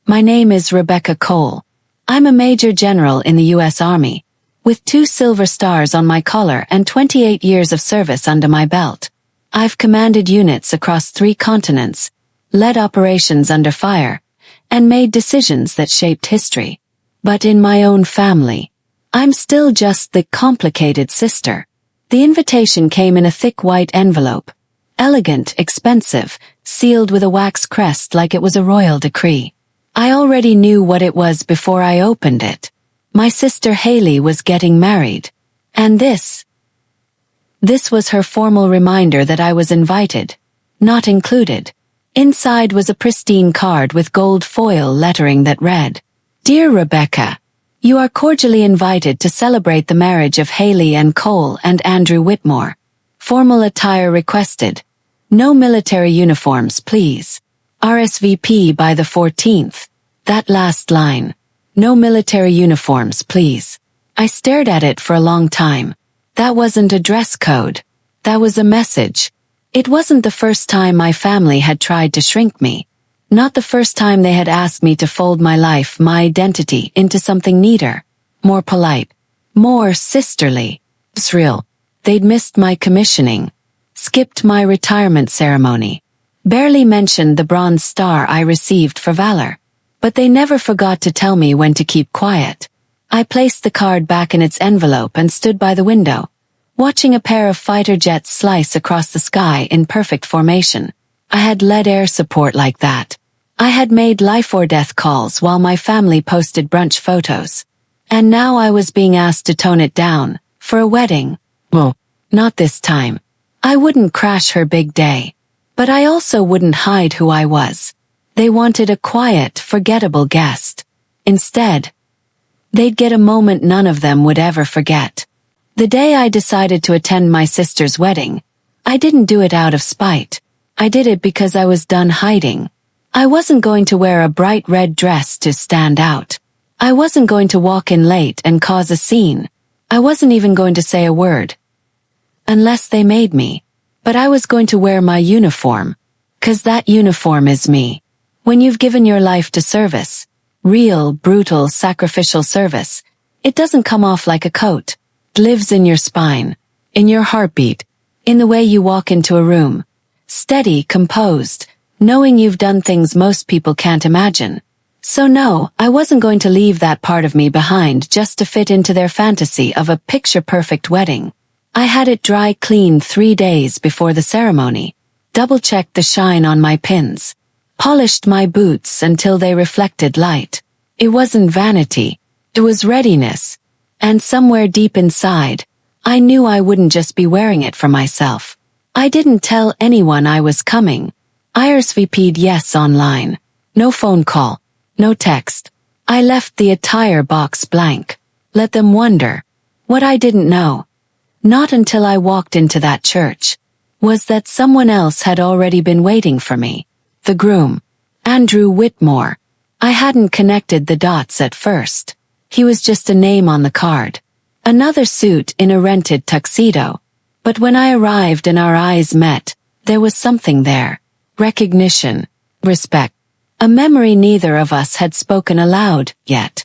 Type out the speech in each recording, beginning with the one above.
My name is Rebecca Cole. I'm a Major General in the U.S. Army, with 2 silver stars on my collar and 28 years of service under my belt. I've commanded units across 3 continents, led operations under fire, and made decisions that shaped history. But in my own family, I'm still just the complicated sister. The invitation came in a thick white envelope, elegant, expensive, sealed with a wax crest like it was a royal decree. I already knew what it was before I opened it. My sister Haley was getting married. And this was her formal reminder that I was invited, not included. Inside was a pristine card with gold foil lettering that read, "Dear Rebecca, you are cordially invited to celebrate the marriage of Haley and Cole and Andrew Whitmore. Formal attire requested. No military uniforms, please. RSVP by the 14th. That last line. No military uniforms, please." I stared at it for a long time. That wasn't a dress code. That was a message. It wasn't the first time my family had tried to shrink me. Not the first time they had asked me to fold my life, my identity, into something neater, more polite, more sisterly. It's real. They'd missed my commissioning, skipped my retirement ceremony, barely mentioned the Bronze Star I received for valor. But they never forgot to tell me when to keep quiet. I placed the card back in its envelope and stood by the window, watching a pair of fighter jets slice across the sky in perfect formation. I had led air support like that. I had made life or death calls while my family posted brunch photos. And now I was being asked to tone it down, for a wedding. Well, not this time. I wouldn't crash her big day. But I also wouldn't hide who I was. They wanted a quiet, forgettable guest. Instead, they'd get a moment none of them would ever forget. The day I decided to attend my sister's wedding, I didn't do it out of spite. I did it because I was done hiding. I wasn't going to wear a bright red dress to stand out. I wasn't going to walk in late and cause a scene. I wasn't even going to say a word. Unless they made me. But I was going to wear my uniform. 'Cause that uniform is me. When you've given your life to service, real, brutal, sacrificial service, it doesn't come off like a coat. It lives in your spine, in your heartbeat, in the way you walk into a room. Steady, composed, knowing you've done things most people can't imagine. So no, I wasn't going to leave that part of me behind just to fit into their fantasy of a picture-perfect wedding. I had it dry cleaned 3 days before the ceremony, double-checked the shine on my pins, polished my boots until they reflected light. It wasn't vanity, it was readiness. And somewhere deep inside, I knew I wouldn't just be wearing it for myself. I didn't tell anyone I was coming. I RSVP'd yes online. No phone call, no text. I left the attire box blank. Let them wonder. What I didn't know, not until I walked into that church, was that someone else had already been waiting for me. The groom, Andrew Whitmore. I hadn't connected the dots at first. He was just a name on the card. Another suit in a rented tuxedo. But when I arrived and our eyes met, there was something there. Recognition, respect, a memory neither of us had spoken aloud yet.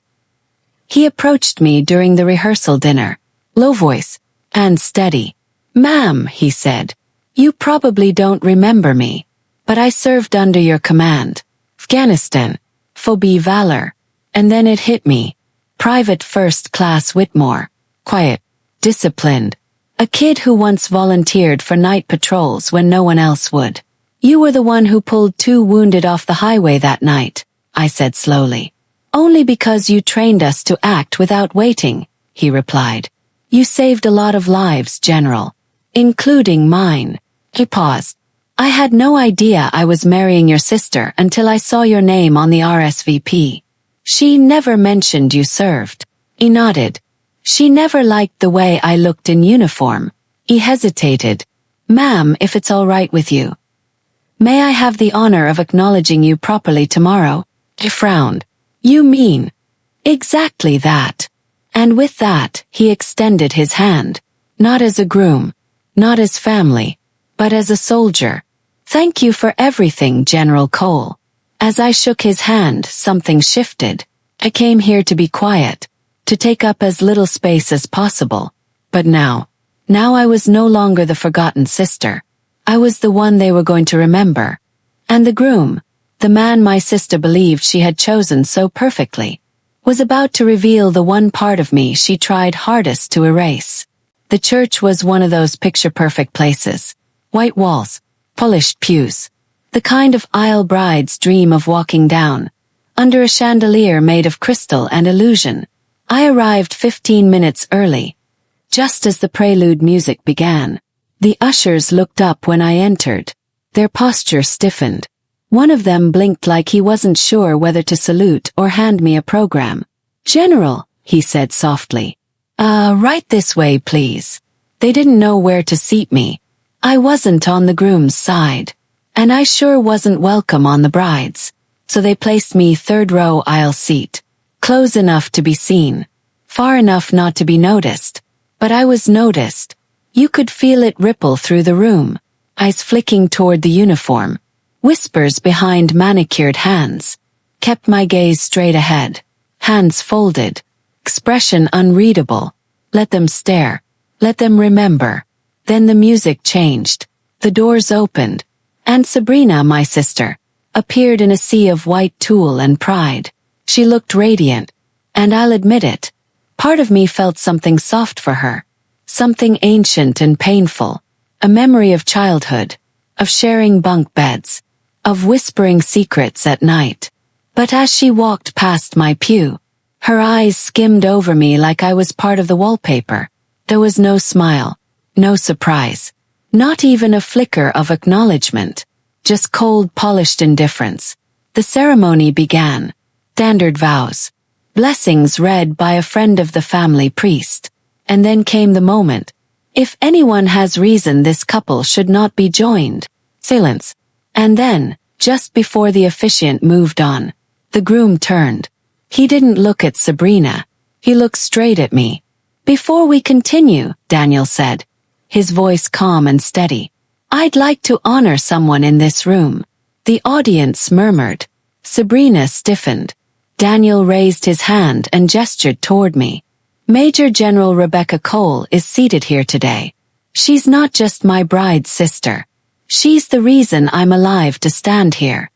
He approached me during the rehearsal dinner, low voice, and steady. "Ma'am," he said, "you probably don't remember me, but I served under your command. Afghanistan, Phobie Valor." And then it hit me. Private First Class Whitmore. Quiet, disciplined. A kid who once volunteered for night patrols when no one else would. "You were the one who pulled 2 wounded off the highway that night," I said slowly. "Only because you trained us to act without waiting," he replied. "You saved a lot of lives, General, including mine." He paused. "I had no idea I was marrying your sister until I saw your name on the RSVP. She never mentioned you served." He nodded. "She never liked the way I looked in uniform." He hesitated. "Ma'am, if it's all right with you, may I have the honor of acknowledging you properly tomorrow?" He frowned. "You mean?" "Exactly that." And with that, he extended his hand. Not as a groom, not as family, but as a soldier. "Thank you for everything, General Cole." As I shook his hand, something shifted. I came here to be quiet, to take up as little space as possible. But now I was no longer the forgotten sister. I was the one they were going to remember. And the groom, the man my sister believed she had chosen so perfectly, was about to reveal the one part of me she tried hardest to erase. The church was one of those picture-perfect places. White walls, polished pews. The kind of aisle brides dream of walking down, under a chandelier made of crystal and illusion. I arrived 15 minutes early, just as the prelude music began. The ushers looked up when I entered. Their posture stiffened. One of them blinked like he wasn't sure whether to salute or hand me a program. "General," he said softly. Right this way, please." They didn't know where to seat me. I wasn't on the groom's side, and I sure wasn't welcome on the bride's. So they placed me third row aisle seat, close enough to be seen, far enough not to be noticed. But I was noticed. You could feel it ripple through the room, eyes flicking toward the uniform, whispers behind manicured hands. Kept my gaze straight ahead, hands folded, expression unreadable. Let them stare. Let them remember. Then the music changed. The doors opened. And Sabrina, my sister, appeared in a sea of white tulle and pride. She looked radiant. And I'll admit it, part of me felt something soft for her. Something ancient and painful. A memory of childhood. Of sharing bunk beds. Of whispering secrets at night. But as she walked past my pew, her eyes skimmed over me like I was part of the wallpaper. There was no smile, no surprise, not even a flicker of acknowledgement, just cold, polished indifference. The ceremony began. Standard vows, blessings read by a friend of the family priest. And then came the moment. If anyone has reason this couple should not be joined. Silence. And then, just before the officiant moved on, the groom turned. He didn't look at Sabrina. He looked straight at me. "Before we continue," Daniel said, his voice calm and steady, "I'd like to honor someone in this room." The audience murmured. Sabrina stiffened. Daniel raised his hand and gestured toward me. "Major General Rebecca Cole is seated here today. She's not just my bride's sister. She's the reason I'm alive to stand here."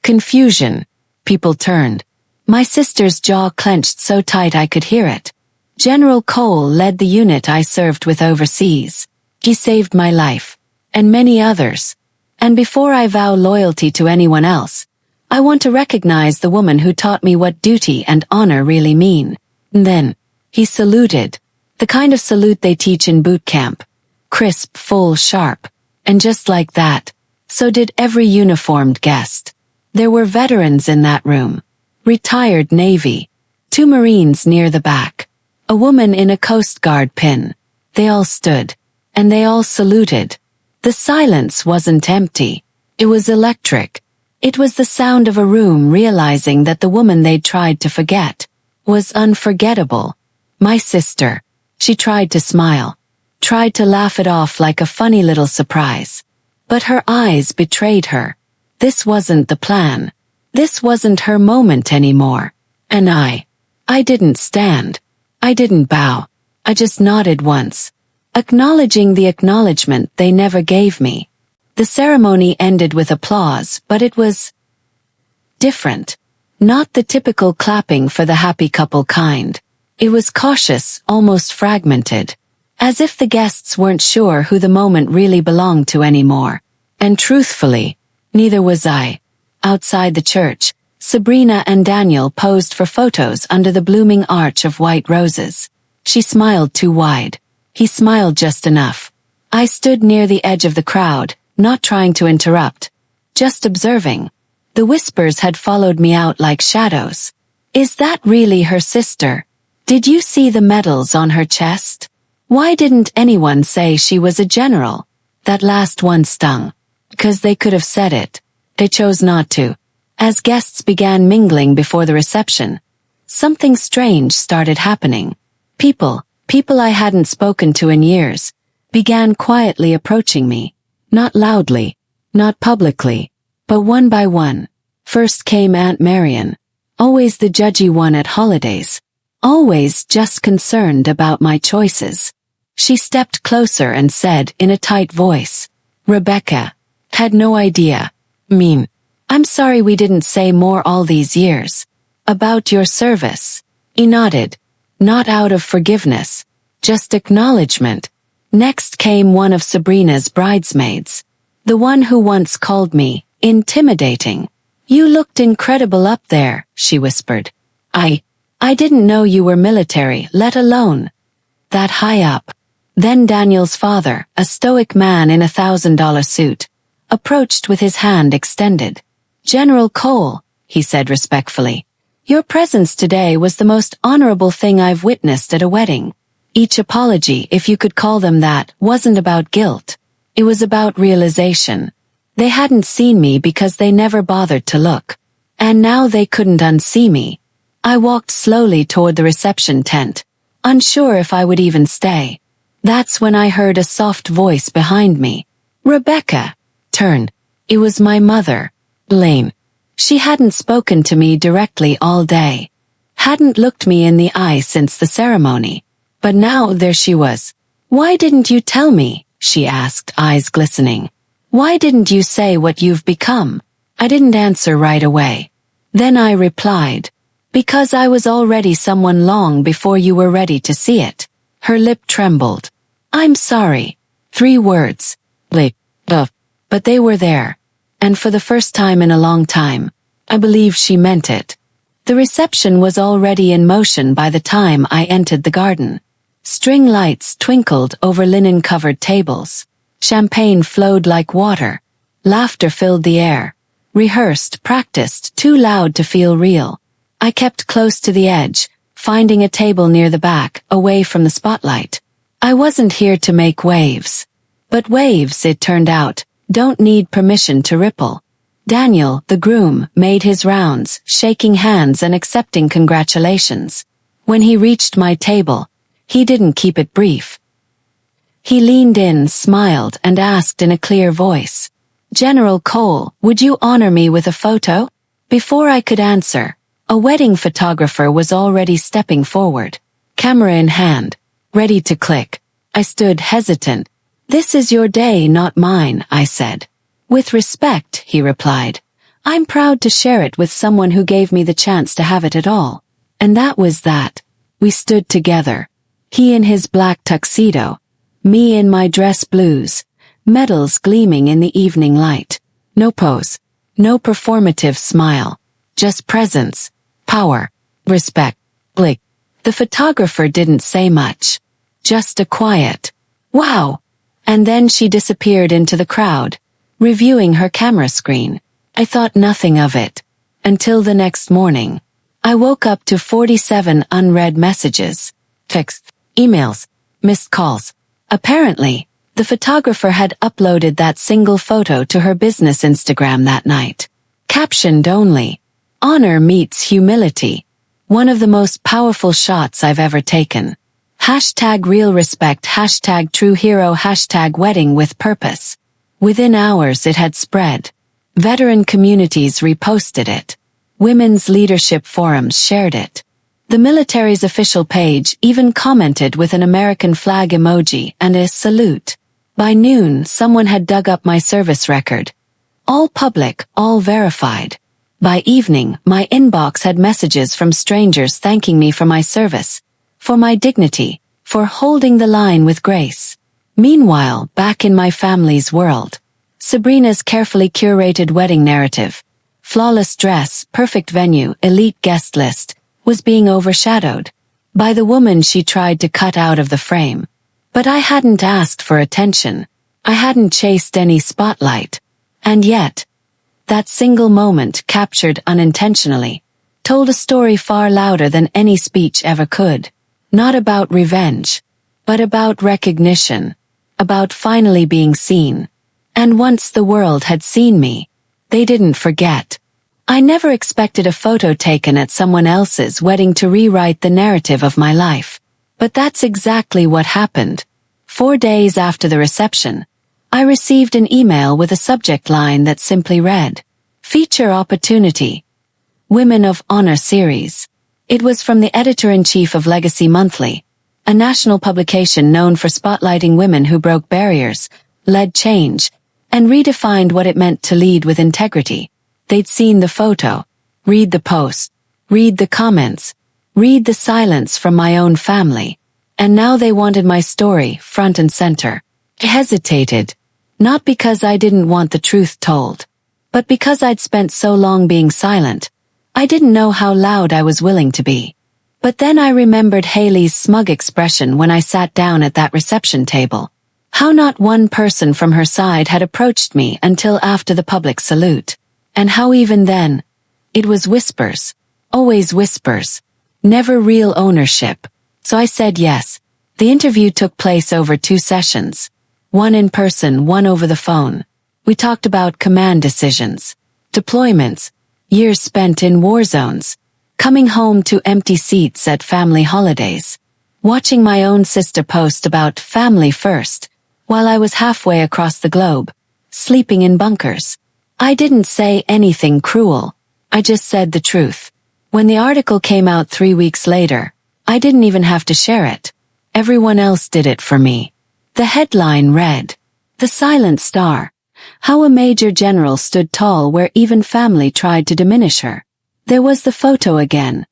Confusion. People turned. My sister's jaw clenched so tight I could hear it. General Cole led the unit I served with overseas. He saved my life, and many others. And before I vow loyalty to anyone else, I want to recognize the woman who taught me what duty and honor really mean. And then, he saluted. The kind of salute they teach in boot camp. Crisp, full, sharp. And just like that, so did every uniformed guest. There were veterans in that room. Retired Navy. 2 Marines near the back. A woman in a Coast Guard pin. They all stood. And they all saluted. The silence wasn't empty. It was electric. It was the sound of a room realizing that the woman they'd tried to forget was unforgettable. My sister. She tried to smile. Tried to laugh it off like a funny little surprise. But her eyes betrayed her. This wasn't the plan. This wasn't her moment anymore. And I didn't stand. I didn't bow. I just nodded once, acknowledging the acknowledgement they never gave me. The ceremony ended with applause, but it was different. Not the typical clapping for the happy couple kind. It was cautious, almost fragmented, as if the guests weren't sure who the moment really belonged to anymore. And truthfully, neither was I. Outside the church, Sabrina and Daniel posed for photos under the blooming arch of white roses. She smiled too wide. He smiled just enough. I stood near the edge of the crowd, not trying to interrupt, just observing. The whispers had followed me out like shadows. "Is that really her sister? Did you see the medals on her chest? Why didn't anyone say she was a general?" That last one stung. Because they could have said it. They chose not to. As guests began mingling before the reception, something strange started happening. People I hadn't spoken to in years, began quietly approaching me. Not loudly, not publicly, but one by one. First came Aunt Marion, always the judgy one at holidays, always just concerned about my choices. She stepped closer and said in a tight voice, "Rebecca, had no idea. I'm sorry we didn't say more all these years. About your service." He nodded, not out of forgiveness, just acknowledgement. Next came one of Sabrina's bridesmaids, the one who once called me intimidating. "You looked incredible up there," she whispered. I didn't know you were military, let alone that high up." Then Daniel's father, a stoic man in a $1,000 suit, approached with his hand extended. "General Cole," he said respectfully, "your presence today was the most honorable thing I've witnessed at a wedding." Each apology, if you could call them that, wasn't about guilt. It was about realization. They hadn't seen me because they never bothered to look. And now they couldn't unsee me. I walked slowly toward the reception tent, unsure if I would even stay. That's when I heard a soft voice behind me. "Rebecca." Turned. It was my mother, Lane. She hadn't spoken to me directly all day. Hadn't looked me in the eye since the ceremony. But now there she was. "Why didn't you tell me?" she asked, eyes glistening. "Why didn't you say what you've become?" I didn't answer right away. Then I replied, "Because I was already someone long before you were ready to see it." Her lip trembled. "I'm sorry." 3 words. But they were there. And for the first time in a long time, I believe she meant it. The reception was already in motion by the time I entered the garden. String lights twinkled over linen-covered tables. Champagne flowed like water. Laughter filled the air. Rehearsed, practiced, too loud to feel real. I kept close to the edge, finding a table near the back, away from the spotlight. I wasn't here to make waves. But waves, it turned out, don't need permission to ripple. Daniel, the groom, made his rounds, shaking hands and accepting congratulations. When he reached my table, he didn't keep it brief. He leaned in, smiled, and asked in a clear voice, "General Cole, would you honor me with a photo?" Before I could answer, a wedding photographer was already stepping forward, camera in hand, ready to click. I stood hesitant. "This is your day, not mine," I said. "With respect," he replied. "I'm proud to share it with someone who gave me the chance to have it at all." And that was that. We stood together. He in his black tuxedo, me in my dress blues, medals gleaming in the evening light. No pose, no performative smile, just presence, power, respect. Blick. The photographer didn't say much. Just a quiet, "Wow." And then she disappeared into the crowd, reviewing her camera screen. I thought nothing of it. Until the next morning. I woke up to 47 unread messages, texts, emails, missed calls. Apparently, the photographer had uploaded that single photo to her business Instagram that night. Captioned only, "Honor meets humility. One of the most powerful shots I've ever taken. #real respect, #true hero, #wedding with purpose." Within hours it had spread. Veteran communities reposted it. Women's leadership forums shared it. The military's official page even commented with an American flag emoji and a salute. By noon, someone had dug up my service record. All public, all verified. By evening, my inbox had messages from strangers thanking me for my service, for my dignity, for holding the line with grace. Meanwhile, back in my family's world, Sabrina's carefully curated wedding narrative, flawless dress, perfect venue, elite guest list, was being overshadowed by the woman she tried to cut out of the frame. But I hadn't asked for attention. I hadn't chased any spotlight. And yet, that single moment captured unintentionally, told a story far louder than any speech ever could. Not about revenge, but about recognition, about finally being seen. And once the world had seen me, they didn't forget. I never expected a photo taken at someone else's wedding to rewrite the narrative of my life. But that's exactly what happened. 4 days after the reception, I received an email with a subject line that simply read, Feature opportunity. Women of Honor series. It was from the editor-in-chief of Legacy Monthly, a national publication known for spotlighting women who broke barriers, led change, and redefined what it meant to lead with integrity. They'd seen the photo, read the post, read the comments, read the silence from my own family, and now they wanted my story front and center. I hesitated, not because I didn't want the truth told, but because I'd spent so long being silent. I didn't know how loud I was willing to be. But then I remembered Haley's smug expression when I sat down at that reception table. How not one person from her side had approached me until after the public salute. And how even then, it was whispers, always whispers, never real ownership. So I said yes. The interview took place over 2 sessions. One in person, one over the phone. We talked about command decisions, deployments, years spent in war zones, coming home to empty seats at family holidays, watching my own sister post about family first, while I was halfway across the globe, sleeping in bunkers. I didn't say anything cruel. I just said the truth. When the article came out 3 weeks later, I didn't even have to share it. Everyone else did it for me. The headline read, "The Silent Star. How a Major General Stood Tall Where Even Family Tried to Diminish Her." There was the photo again.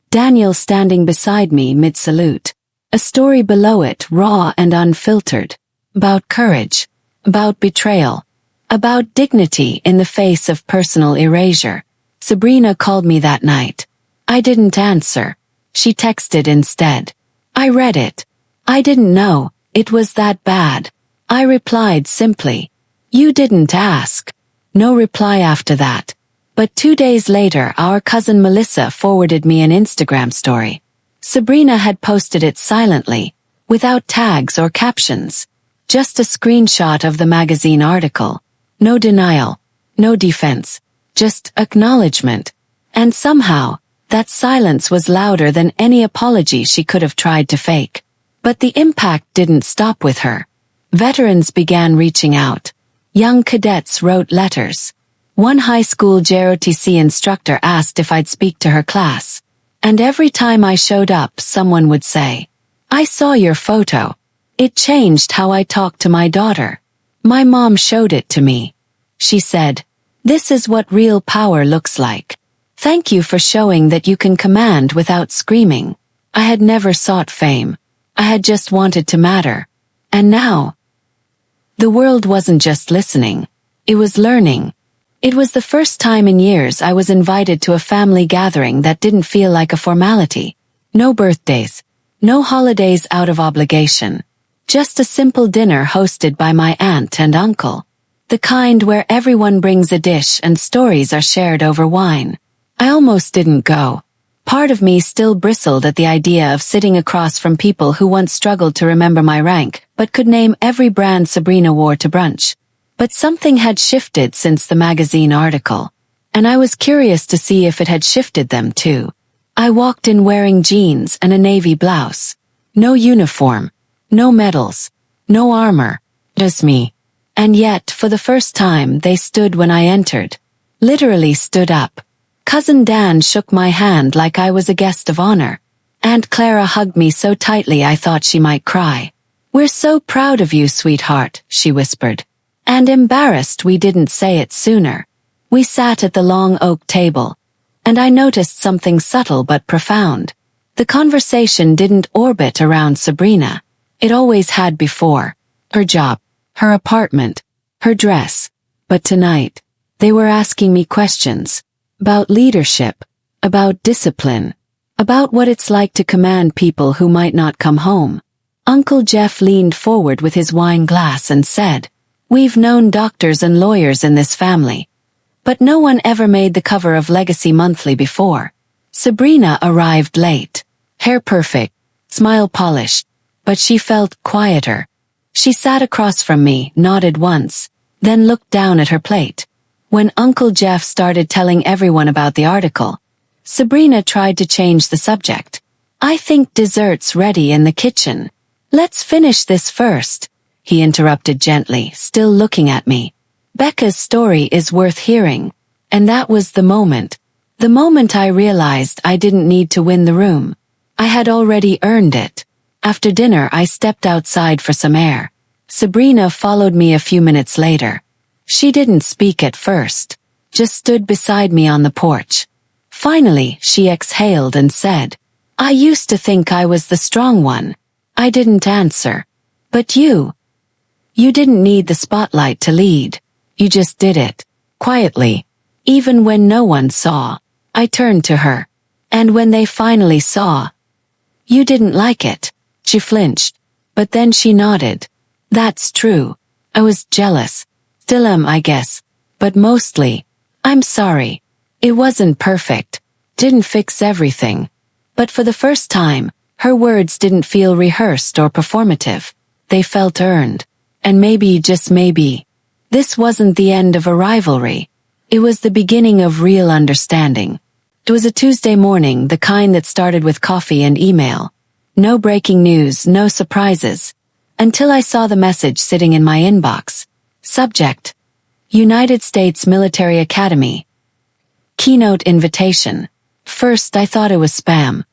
Daniel standing beside me mid-salute. A story below it, raw and unfiltered. About courage. About betrayal. About dignity in the face of personal erasure. Sabrina called me that night. I didn't answer. She texted instead. I read it. I didn't know it was that bad. I replied simply, "You didn't ask." No reply after that. But 2 days later, our cousin Melissa forwarded me an Instagram story. Sabrina had posted it silently, without tags or captions. Just a screenshot of the magazine article. No denial, no defense, just acknowledgement. And somehow, that silence was louder than any apology she could have tried to fake. But the impact didn't stop with her. Veterans began reaching out. Young cadets wrote letters. One high school JROTC instructor asked if I'd speak to her class. And every time I showed up, someone would say, "I saw your photo. It changed how I talk to my daughter. My mom showed it to me. She said, 'This is what real power looks like. Thank you for showing that you can command without screaming.'" I had never sought fame. I had just wanted to matter. And now, the world wasn't just listening. It was learning. It was the first time in years I was invited to a family gathering that didn't feel like a formality. No birthdays. No holidays out of obligation. Just a simple dinner hosted by my aunt and uncle. The kind where everyone brings a dish and stories are shared over wine. I almost didn't go. Part of me still bristled at the idea of sitting across from people who once struggled to remember my rank, but could name every brand Sabrina wore to brunch. But something had shifted since the magazine article, and I was curious to see if it had shifted them too. I walked in wearing jeans and a navy blouse. No uniform, no medals, no armor, just me. And yet, for the first time, they stood when I entered. Literally stood up. Cousin Dan shook my hand like I was a guest of honor. Aunt Clara hugged me so tightly I thought she might cry. "We're so proud of you, sweetheart," she whispered. And embarrassed we didn't say it sooner. We sat at the long oak table, and I noticed something subtle but profound. The conversation didn't orbit around Sabrina. It always had before. Her job, her apartment, her dress. But tonight, they were asking me questions. About leadership, about discipline, about what it's like to command people who might not come home. Uncle Jeff leaned forward with his wine glass and said, "We've known doctors and lawyers in this family, but no one ever made the cover of Legacy Monthly before." Sabrina arrived late, hair perfect, smile polished, but she felt quieter. She sat across from me, nodded once, then looked down at her plate. When Uncle Jeff started telling everyone about the article, Sabrina tried to change the subject. "I think dessert's ready in the kitchen. Let's finish this first," he interrupted gently, still looking at me. "Becca's story is worth hearing. And that was the moment. The moment I realized I didn't need to win the room. I had already earned it. After dinner, I stepped outside for some air. Sabrina followed me a few minutes later. She didn't speak at first, just stood beside me on the porch. Finally, she exhaled and said, "I used to think I was the strong one." I didn't answer. "But you didn't need the spotlight to lead. You just did it. Quietly. Even when no one saw." I turned to her. "And when they finally saw, you didn't like it." She flinched, but then she nodded. "That's true. I was jealous. Still am, I guess. But mostly, I'm sorry. It wasn't perfect. Didn't fix everything." But for the first time, her words didn't feel rehearsed or performative. They felt earned. And maybe, just maybe, this wasn't the end of a rivalry. It was the beginning of real understanding. It was a Tuesday morning, the kind that started with coffee and email. No breaking news, no surprises. Until I saw the message sitting in my inbox. Subject: United States Military Academy. Keynote invitation. First I thought it was spam.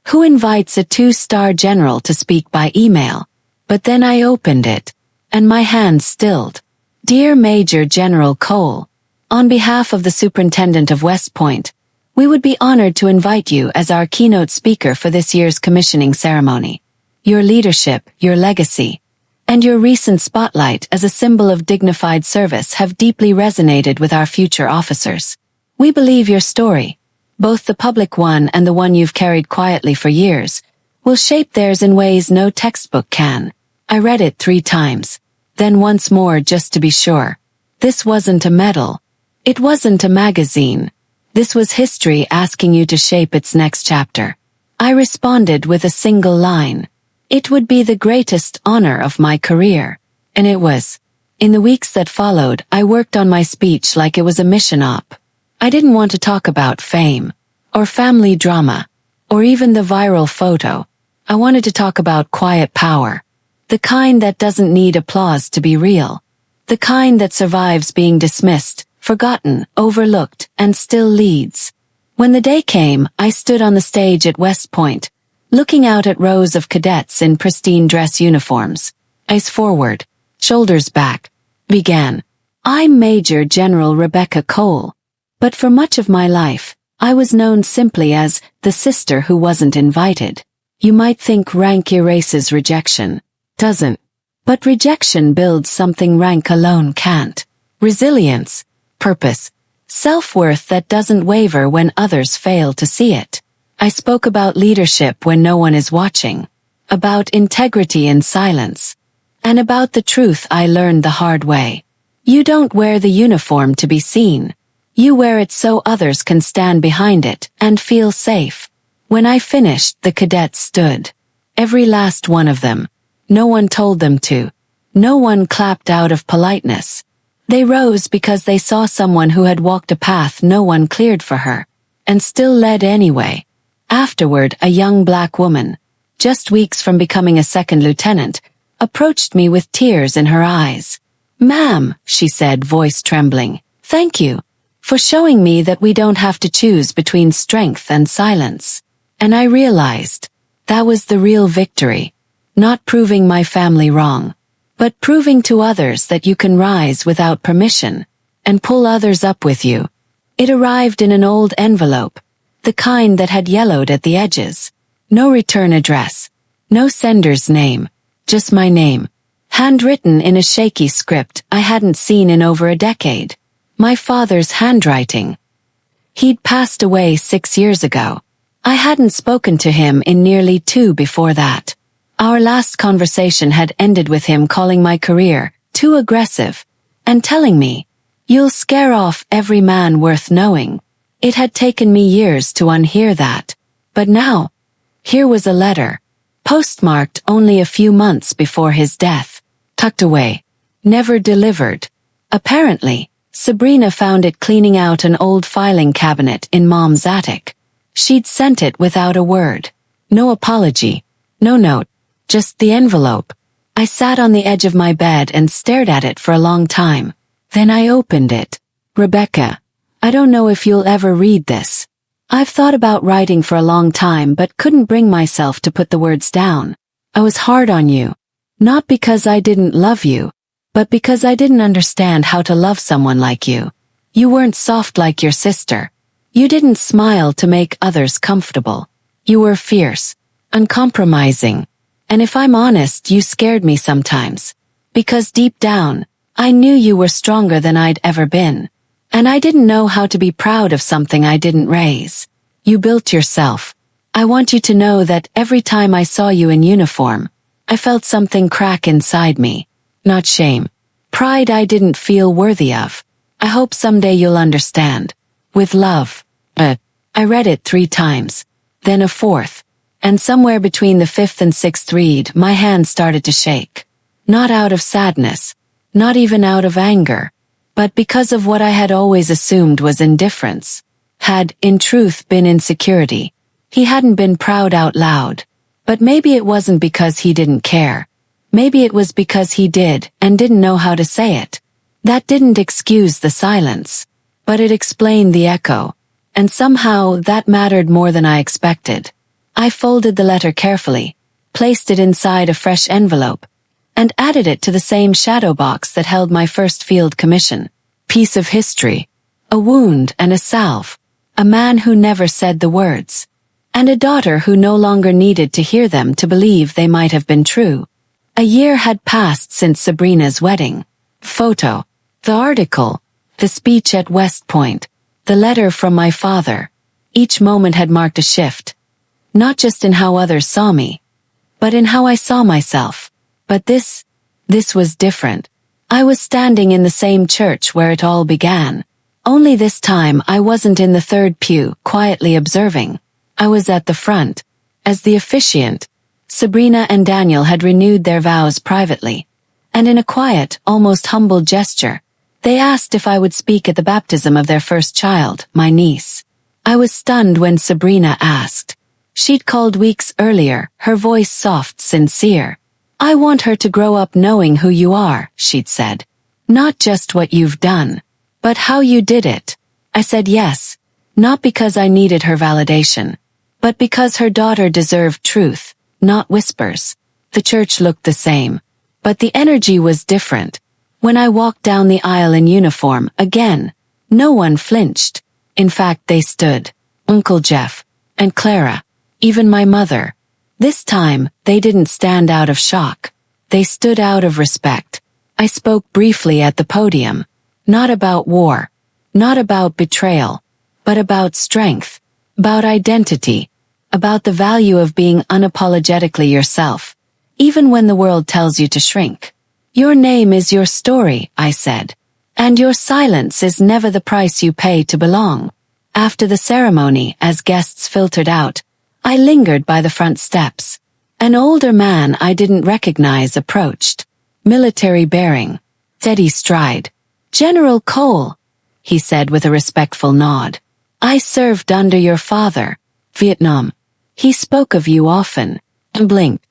Who invites a 2-star general to speak by email? But then I opened it, and my hands stilled. Dear Major General Cole, on behalf of the Superintendent of West Point, we would be honored to invite you as our keynote speaker for this year's commissioning ceremony. Your leadership, your legacy, and your recent spotlight as a symbol of dignified service have deeply resonated with our future officers. We believe your story, both the public one and the one you've carried quietly for years, will shape theirs in ways no textbook can. I read it 3 times, then once more just to be sure. This wasn't a medal. It wasn't a magazine. This was history asking you to shape its next chapter. I responded with a single line. It would be the greatest honor of my career. And it was. In the weeks that followed, I worked on my speech like it was a mission op. I didn't want to talk about fame, or family drama, or even the viral photo. I wanted to talk about quiet power. The kind that doesn't need applause to be real. The kind that survives being dismissed, forgotten, overlooked, and still leads. When the day came, I stood on the stage at West Point, looking out at rows of cadets in pristine dress uniforms. Eyes forward, shoulders back. Began. I'm Major General Rebecca Cole. But for much of my life, I was known simply as the sister who wasn't invited. You might think rank erases rejection. Doesn't. But rejection builds something rank alone can't. Resilience, purpose, self-worth that doesn't waver when others fail to see it. I spoke about leadership when no one is watching, about integrity in silence, and about the truth I learned the hard way. You don't wear the uniform to be seen. You wear it so others can stand behind it and feel safe. When I finished, the cadets stood. Every last one of them. No one told them to. No one clapped out of politeness. They rose because they saw someone who had walked a path no one cleared for her, and still led anyway. Afterward, a young black woman, just weeks from becoming a second lieutenant, approached me with tears in her eyes. "Ma'am," she said, voice trembling, "thank you for showing me that we don't have to choose between strength and silence." And I realized that was the real victory. Not proving my family wrong, but proving to others that you can rise without permission and pull others up with you. It arrived in an old envelope, the kind that had yellowed at the edges. No return address, no sender's name, just my name, handwritten in a shaky script I hadn't seen in over a decade. My father's handwriting. He'd passed away 6 years ago. I hadn't spoken to him in nearly 2 before that. Our last conversation had ended with him calling my career too aggressive and telling me, "You'll scare off every man worth knowing." It had taken me years to unhear that. But now, here was a letter, postmarked only a few months before his death, tucked away, never delivered. Apparently, Sabrina found it cleaning out an old filing cabinet in Mom's attic. She'd sent it without a word. No apology, no note. Just the envelope. I sat on the edge of my bed and stared at it for a long time. Then I opened it. "Rebecca, I don't know if you'll ever read this. I've thought about writing for a long time but couldn't bring myself to put the words down. I was hard on you. Not because I didn't love you, but because I didn't understand how to love someone like you. You weren't soft like your sister. You didn't smile to make others comfortable. You were fierce, uncompromising. And if I'm honest, you scared me sometimes. Because deep down, I knew you were stronger than I'd ever been. And I didn't know how to be proud of something I didn't raise. You built yourself. I want you to know that every time I saw you in uniform, I felt something crack inside me. Not shame. Pride I didn't feel worthy of. I hope someday you'll understand. With love. I read it 3 times. Then a 4th. And somewhere between the 5th and 6th read, my hands started to shake. Not out of sadness. Not even out of anger. But because of what I had always assumed was indifference. Had, in truth, been insecurity. He hadn't been proud out loud. But maybe it wasn't because he didn't care. Maybe it was because he did and didn't know how to say it. That didn't excuse the silence. But it explained the echo. And somehow that mattered more than I expected. I folded the letter carefully, placed it inside a fresh envelope, and added it to the same shadow box that held my first field commission. Piece of history. A wound and a salve. A man who never said the words. And a daughter who no longer needed to hear them to believe they might have been true. A year had passed since Sabrina's wedding. Photo. The article. The speech at West Point. The letter from my father. Each moment had marked a shift. Not just in how others saw me, but in how I saw myself. But this was different. I was standing in the same church where it all began. Only this time I wasn't in the 3rd pew, quietly observing. I was at the front. As the officiant, Sabrina and Daniel had renewed their vows privately. And in a quiet, almost humble gesture, they asked if I would speak at the baptism of their first child, my niece. I was stunned when Sabrina asked. She'd called weeks earlier, her voice soft, sincere. I want her to grow up knowing who you are, she'd said. Not just what you've done, but how you did it. I said yes, not because I needed her validation, but because her daughter deserved truth, not whispers. The church looked the same, but the energy was different. When I walked down the aisle in uniform, again, no one flinched. In fact, they stood. Uncle Jeff, and Clara, even my mother. This time, they didn't stand out of shock. They stood out of respect. I spoke briefly at the podium. Not about war. Not about betrayal. But about strength. About identity. About the value of being unapologetically yourself. Even when the world tells you to shrink. Your name is your story, I said. And your silence is never the price you pay to belong. After the ceremony, as guests filtered out, I lingered by the front steps. An older man I didn't recognize approached. Military bearing. Steady stride. General Cole, he said with a respectful nod. I served under your father. Vietnam. He spoke of you often. And blinked.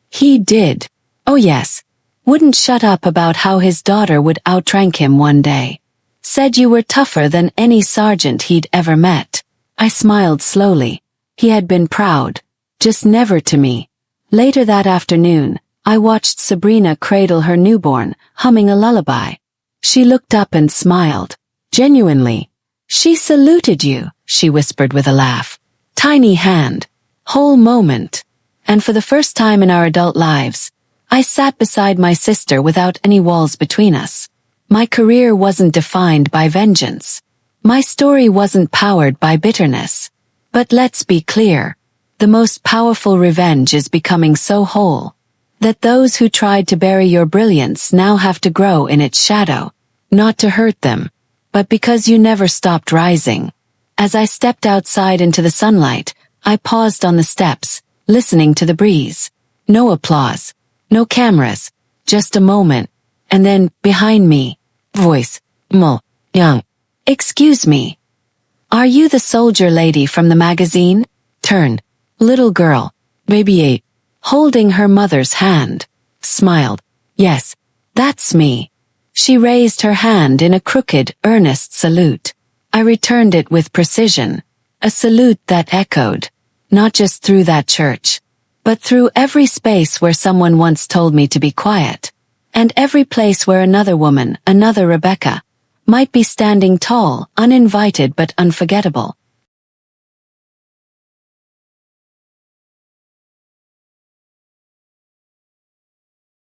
He did. Oh yes. Wouldn't shut up about how his daughter would outrank him one day. Said you were tougher than any sergeant he'd ever met. I smiled slowly. He had been proud. Just never to me. Later that afternoon, I watched Sabrina cradle her newborn, humming a lullaby. She looked up and smiled. Genuinely. She saluted you, she whispered with a laugh. Tiny hand. Whole moment. And for the first time in our adult lives, I sat beside my sister without any walls between us. My career wasn't defined by vengeance. My story wasn't powered by bitterness. But let's be clear. The most powerful revenge is becoming so whole that those who tried to bury your brilliance now have to grow in its shadow. Not to hurt them, but because you never stopped rising. As I stepped outside into the sunlight, I paused on the steps, listening to the breeze. No applause. No cameras, just a moment, and then, behind me, voice, Mo, young. Excuse me. Are you the soldier lady from the magazine? Turned. Little girl, maybe 8, holding her mother's hand. Smiled. Yes, that's me. She raised her hand in a crooked, earnest salute. I returned it with precision, a salute that echoed, not just through that church, but through every space where someone once told me to be quiet, and every place where another woman, another Rebecca, might be standing tall, uninvited but unforgettable.